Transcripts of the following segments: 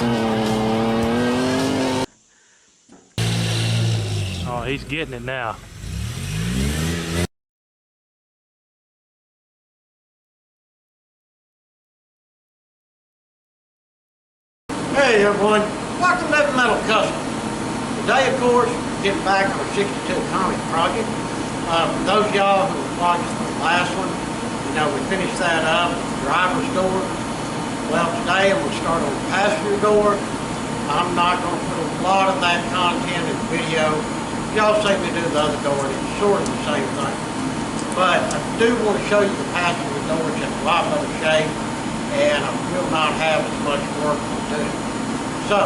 Oh, he's getting it now. Hey everyone, welcome to Heavy Metal Custom. Today, of course, we're getting back on our 62 Comet project. For those of y'all who watched the last one, you know we finished that up, driver's door. Well, today I'm going to start on the passenger door. I'm not going to put a lot of that content in the video. Y'all see me do the other door, and it's sort of the same thing. But I do want to show you the passenger door. It's in a lot better shape, and I will not have as much work to do. So,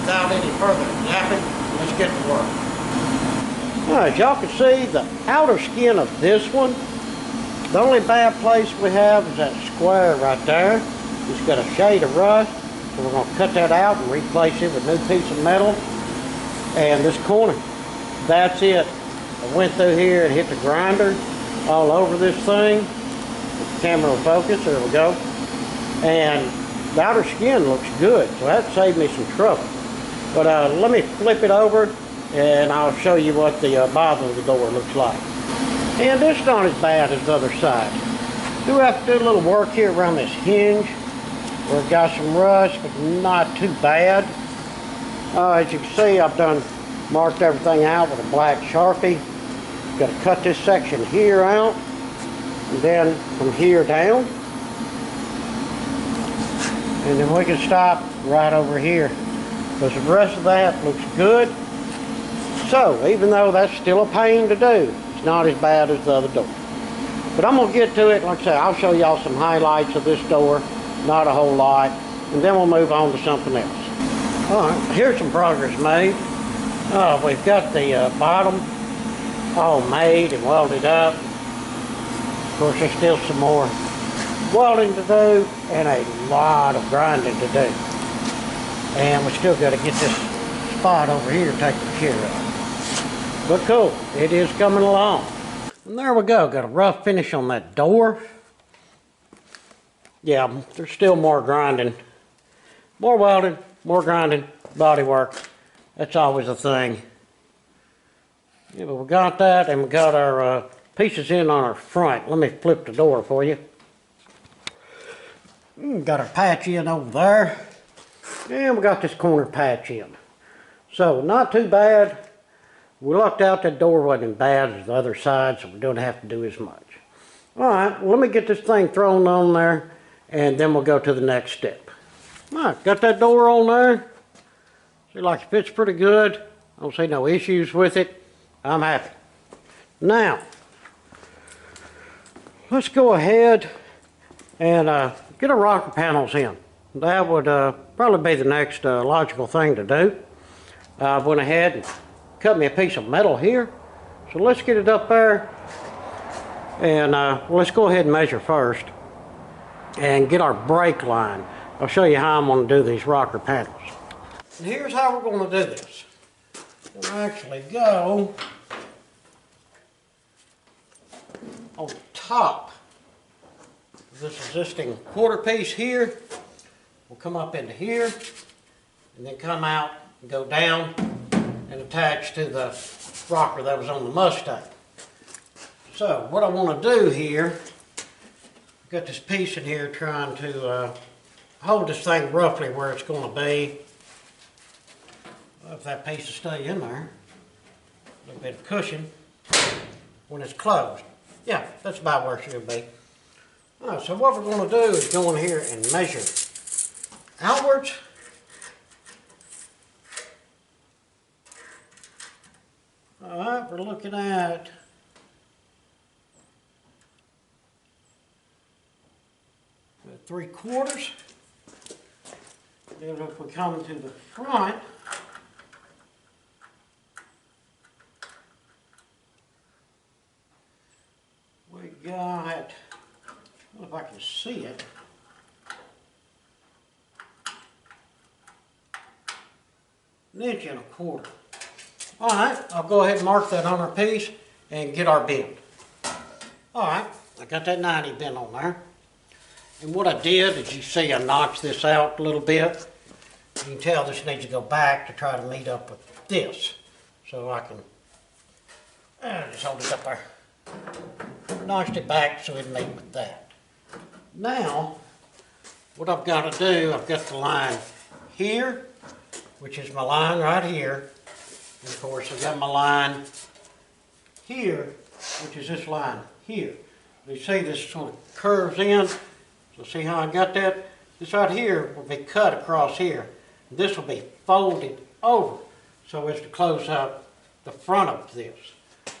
without any further yapping, let's get to work. As y'all can see, the outer skin of this one, the only bad place we have is that square right there. It's got a shade of rust, so we're going to cut that out and replace it with a new piece of metal. And this corner, that's it. I went through here and hit the grinder all over this thing. If the camera will focus, there we go. And the outer skin looks good, so that saved me some trouble. But let me flip it over and I'll show you what the bottom of the door looks like. And it's not as bad as the other side. Do have to do a little work here around this hinge where it's got some rust, but not too bad. As you can see, I've marked everything out with a black Sharpie. Got to cut this section here out, and then from here down. And then we can stop right over here, because the rest of that looks good. So even though that's still a pain to do, it's not as bad as the other door. But I'm going to get to it. Like I say, I'll show y'all some highlights of this door, not a whole lot, and then we'll move on to something else. All right, here's some progress made. We've got the bottom all made and welded up. Of course, there's still some more welding to do and a lot of grinding to do, and we still got to get this spot over here taken care of. But cool, it is coming along. And there we go, got a rough finish on that door. Yeah, there's still more grinding, more welding, more grinding, body work. That's always a thing. Yeah, but we got that, and we got our pieces in on our front. Let me flip the door for you. Got our patch in over there, and we got this corner patch in. So not too bad. We lucked out that door wasn't as bad as the other side, so we don't have to do as much. All right, well, let me get this thing thrown on there, and then we'll go to the next step. All right, got that door on there. See, like it fits pretty good. I don't see no issues with it. I'm happy. Now, let's go ahead and get our rocker panels in. That would probably be the next logical thing to do. I went ahead and cut me a piece of metal here. So let's get it up there. And let's go ahead and measure first and get our brake line. I'll show you how I'm going to do these rocker panels. And here's how we're going to do this. We'll actually go on the top of this existing quarter piece here. We'll come up into here and then come out and go down and attach to the rocker that was on the Mustang. So what I want to do here, I've got this piece in here trying to hold this thing roughly where it's going to be. Well, if that piece will stay in there, a little bit of cushion when it's closed. Yeah, that's about where it should be. All right, so what we're going to do is go in here and measure outwards. All right, we're looking at 3/4. Then if we come to the front, we got, I don't know if I can see it. An 1.25 inches. All right, I'll go ahead and mark that on our piece and get our bend. All right, I got that 90 bend on there. And what I did is, you see I notched this out a little bit. You can tell this needs to go back to try to meet up with this. So I can just hold it up there. Notched it back so it'd meet with that. Now, what I've got to do, I've got the line here, which is my line right here. And of course, I've got my line here, which is this line here. You see this sort of curves in. So see how I got that? This right here will be cut across here. This will be folded over so as to close up the front of this.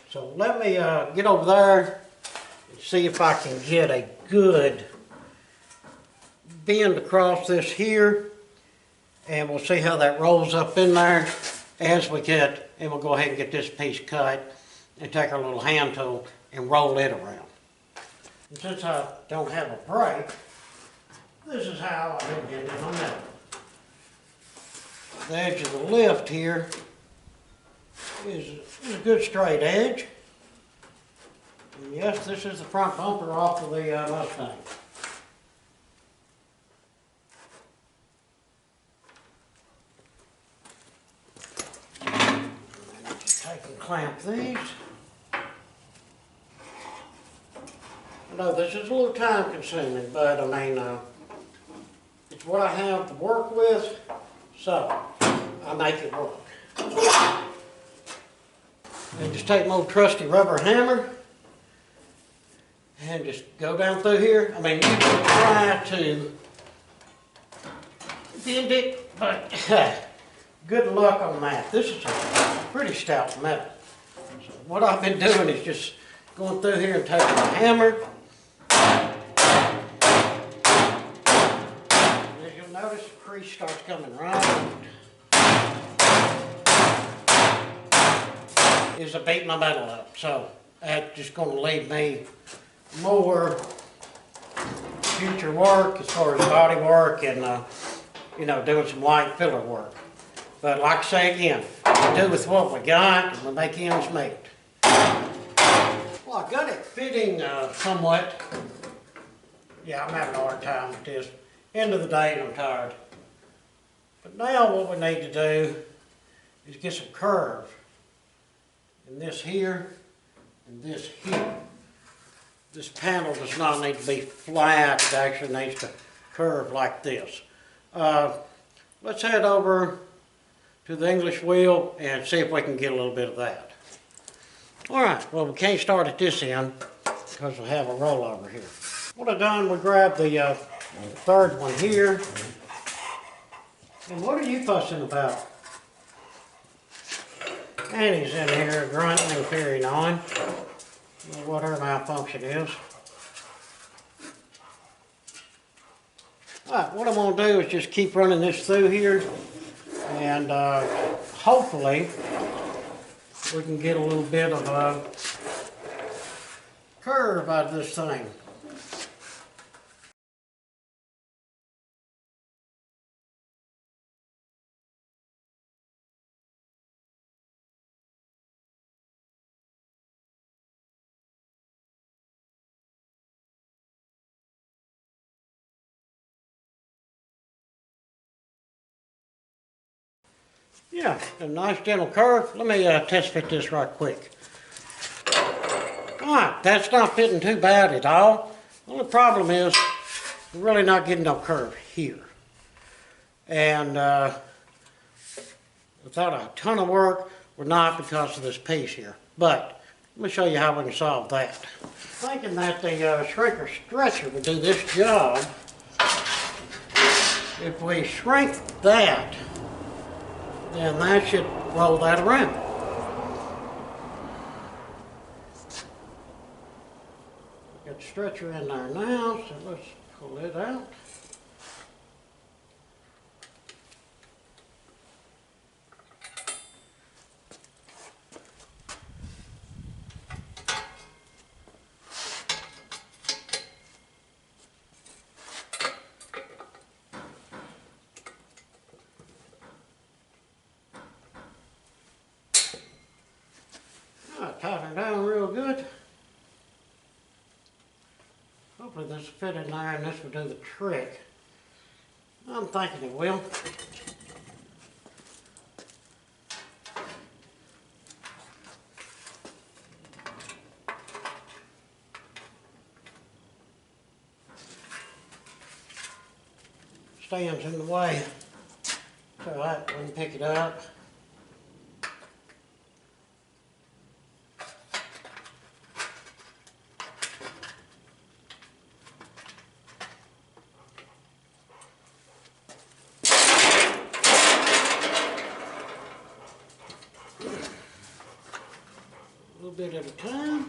So let me get over there and see if I can get a good bend across this here, and we'll see how that rolls up in there as we get, and we'll go ahead and get this piece cut and take our little hand tool and roll it around. And since I don't have a brake, this is how I do bend it on that. The edge of the lift here is a good straight edge. And yes, this is the front bumper off of the Mustang. Just take and clamp these. I know this is a little time consuming, but I mean, it's what I have to work with, so I make it work. And just take my old trusty rubber hammer and just go down through here. I mean, you can try to bend it, but good luck on that. This is a pretty stout metal. So what I've been doing is just going through here and taking my hammer. As you'll notice, the crease starts coming right. Is to beat my metal up. So that's just going to leave me more future work as far as body work and you know, doing some light filler work. But like I say again, we do with what we got and we make ends meet. Well, I got it fitting somewhat. Yeah, I'm having a hard time with this. End of the day and I'm tired. But now what we need to do is get some curve. And this here, and this here. This panel does not need to be flat, it actually needs to curve like this. Let's head over to the English wheel and see if we can get a little bit of that. Alright, well we can't start at this end because we have a rollover here. What I've done, we grabbed the third one here. And what are you fussing about? Annie's in here grunting and carrying on. What her malfunction is. Alright, what I'm going to do is just keep running this through here. And hopefully we can get a little bit of a curve out of this thing. Yeah, a nice gentle curve. Let me test fit this right quick. Alright, that's not fitting too bad at all. The only problem is we're really not getting no curve here. And without a ton of work, we're not because of this piece here. But let me show you how we can solve that. Thinking that the shrinker stretcher would do this job. If we shrink that, then that should roll that around. Got the stretcher in there now, so let's pull it out. Tighten her down real good. Hopefully this will fit in there and this will do the trick. I'm thinking it will. stands in the way. All right, we can pick it up. A little bit at a time.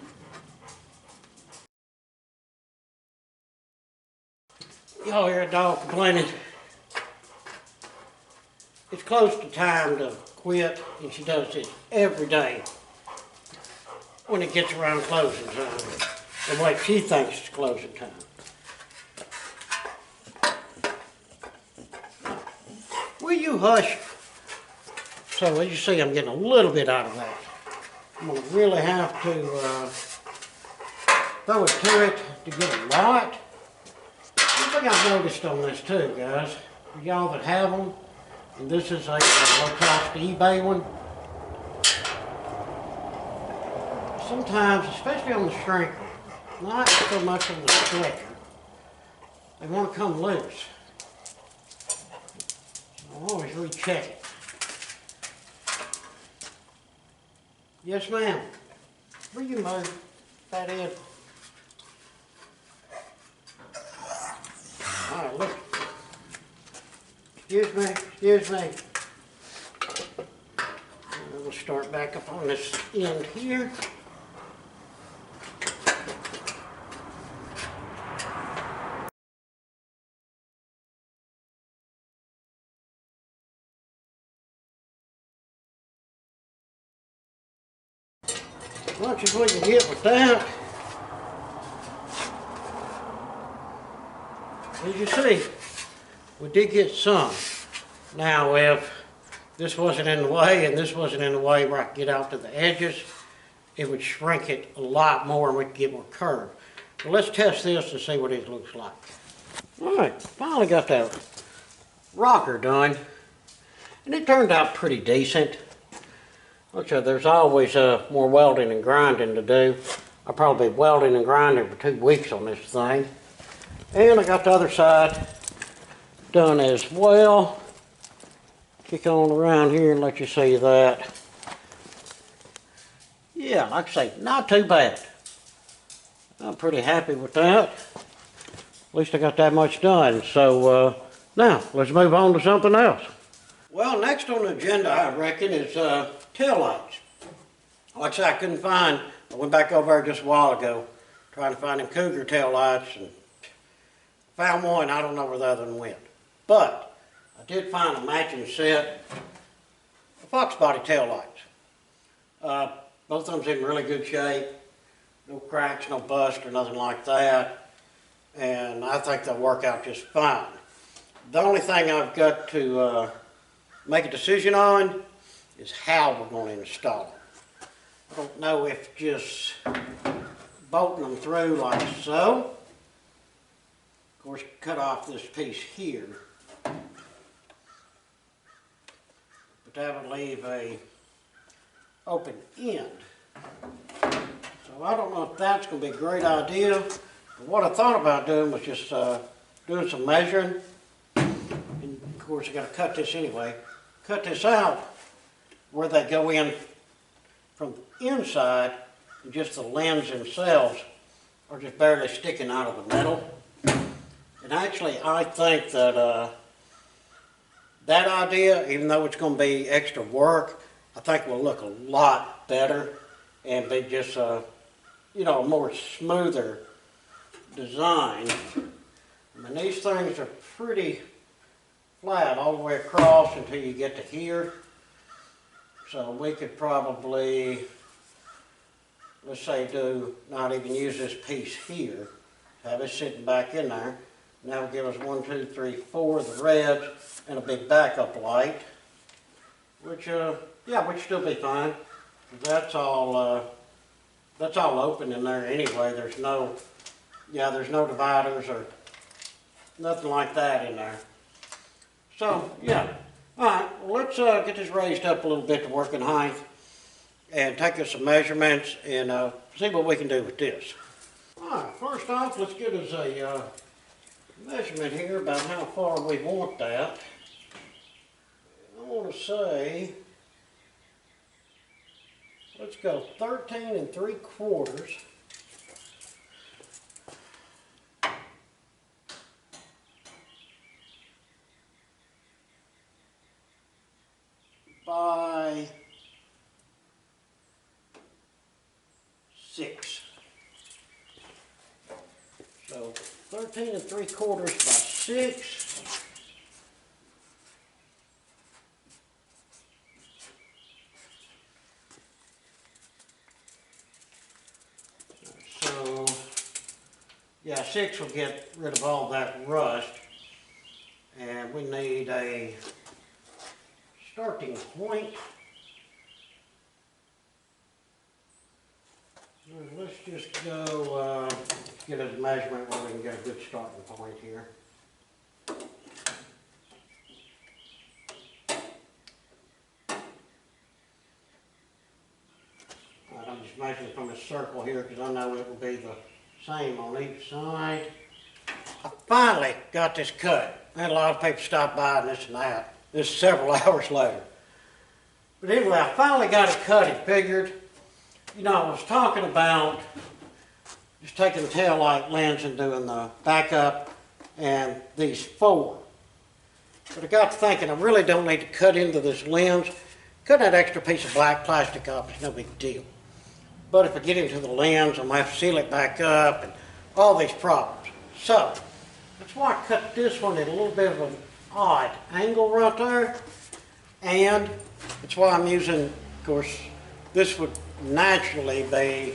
Y'all hear a dog complaining. It's close to time to quit, and she does this every day when it gets around closing time. The way she thinks it's closing time. Will you hush? So as you see, I'm getting a little bit out of that. I'm going to really have to throw it to it to get a lot. One thing I've noticed on this too, guys, for y'all that have them, and this is a low-cost eBay one, sometimes, especially on the shrinker, not so much on the stretcher, they want to come loose. I always recheck it. Yes, ma'am. Will you move that in? All right, look. Excuse me, excuse me. We'll start back up on this end here. Much as we can get with that. As you see, we did get some. Now if this wasn't in the way and this wasn't in the way where I could get out to the edges, it would shrink it a lot more and we could get more curve. But let's test this and see what it looks like. Alright, finally got that rocker done. And it turned out pretty decent. Okay, there's always more welding and grinding to do. I'll probably be welding and grinding for 2 weeks on this thing. And I got the other side done as well. Kick on around here and let you see that. Yeah, like I say, not too bad. I'm pretty happy with that. At least I got that much done. So now, let's move on to something else. Well, next on the agenda, I reckon, is tail lights. Like I said, I couldn't find, I went back over there just a while ago, trying to find them Cougar tail lights, and found one. I don't know where the other one went. But I did find a matching set of Fox body tail lights. Both of them's in really good shape. No cracks, no bust, or nothing like that. And I think they'll work out just fine. The only thing I've got to make a decision on is how we're going to install them. I don't know if just bolting them through like so. Of course, cut off this piece here. But that would leave a open end. So I don't know if that's going to be a great idea. But what I thought about doing was just doing some measuring. And of course, I got to cut this anyway. Cut this out where they go in from the inside, and just the lens themselves are just barely sticking out of the metal. And actually, I think that that idea, even though it's going to be extra work, I think will look a lot better and be just you know, a more smoother design. I mean, these things are pretty flat all the way across until you get to here. So we could probably, let's say, not even use this piece here, have it sitting back in there. And that will give us 1, 2, 3, 4 of the reds and a big backup light, which yeah, would still be fine. That's all open in there anyway. There's no dividers or nothing like that in there. So yeah. All right, well, let's get this raised up a little bit to working height and take us some measurements and see what we can do with this. All right, first off, let's get us a measurement here about how far we want that. I want to say, let's go 13 3/4 by 6. So 13 3/4 by 6. So, yeah, 6 will get rid of all that rust. And we need a starting point. Let's just go get a measurement where we can get a good starting point here. I'm just measuring from a circle here because I know it will be the same on each side. I finally got this cut. I had a lot of people stop by and this and that. This is several hours later. But anyway, I finally got it cut and figured. You know, I was talking about just taking the tail light lens and doing the backup and these 4. But I got to thinking I really don't need to cut into this lens. Cut that extra piece of black plastic off, it's no big deal. But if I get into the lens, I'm going to have to seal it back up and all these problems. So, that's why I cut this one at a little bit of an odd angle right there. And that's why I'm using, of course, this would naturally be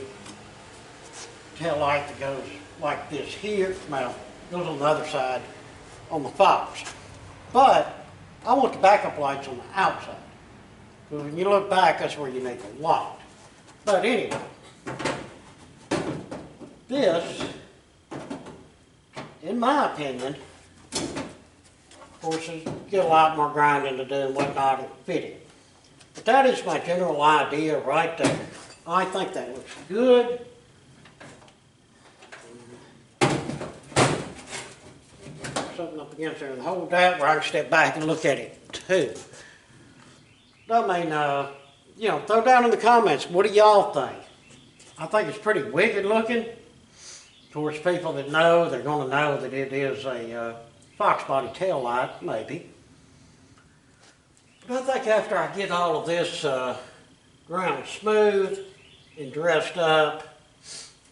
tail light that goes like this here. Well, goes on the other side on the Fox. But I want the backup lights on the outside. Because when you look back, that's where you need the light. But anyway, this, in my opinion, of course, get a lot more grinding to do and whatnot and fitting. But that is my general idea right there. I think that looks good. Something up against there and hold that where I can step back and look at it too. I mean, you know, throw down in the comments, what do y'all think? I think it's pretty wicked looking. Of course, people that know, they're going to know that it is a Fox body tail light, maybe. But I think after I get all of this ground smooth and dressed up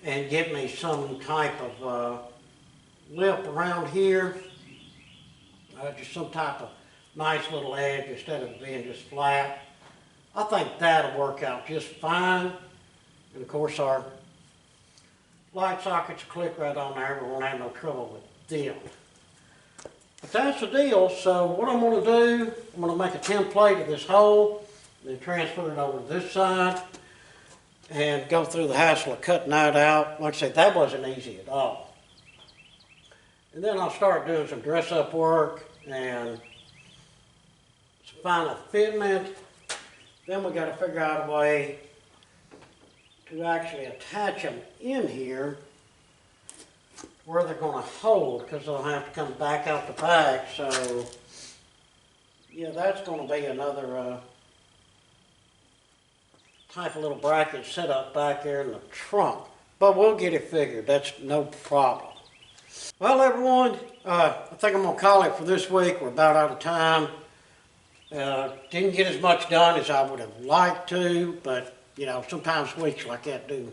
and get me some type of lip around here, just some type of nice little edge instead of being just flat, I think that'll work out just fine. And of course our light sockets click right on there. We won't have no trouble with them. But that's the deal. So what I'm going to do, I'm going to make a template of this hole, then transfer it over to this side, and go through the hassle of cutting that out. Like I said, that wasn't easy at all. And then I'll start doing some dress-up work and some final fitment. Then we got to figure out a way to actually attach them in here where they're going to hold, because they'll have to come back out the back. So yeah, that's going to be another type of little bracket set up back there in the trunk. But we'll get it figured. That's no problem. Well, everyone, I think I'm going to call it for this week. We're about out of time. Didn't get as much done as I would have liked to, but, you know, sometimes weeks like that do.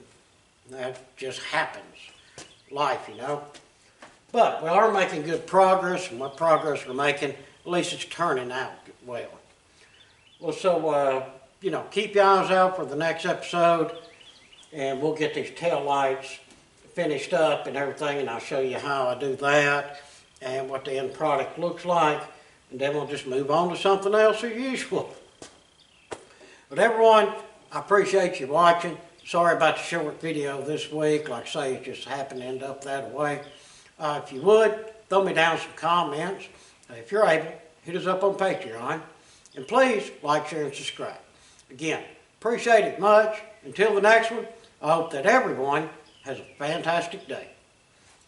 That just happens. Life, you know. But we are making good progress, and what progress we're making, at least it's turning out well. Well, so, you know, keep your eyes out for the next episode, and we'll get these tail lights finished up and everything, and I'll show you how I do that and what the end product looks like, and then we'll just move on to something else as usual. But everyone, I appreciate you watching. Sorry about the short video this week. Like I say, it just happened to end up that way. If you would, throw me down some comments. If you're able, hit us up on Patreon. And please, like, share, and subscribe. Again, appreciate it much. Until the next one, I hope that everyone has a fantastic day.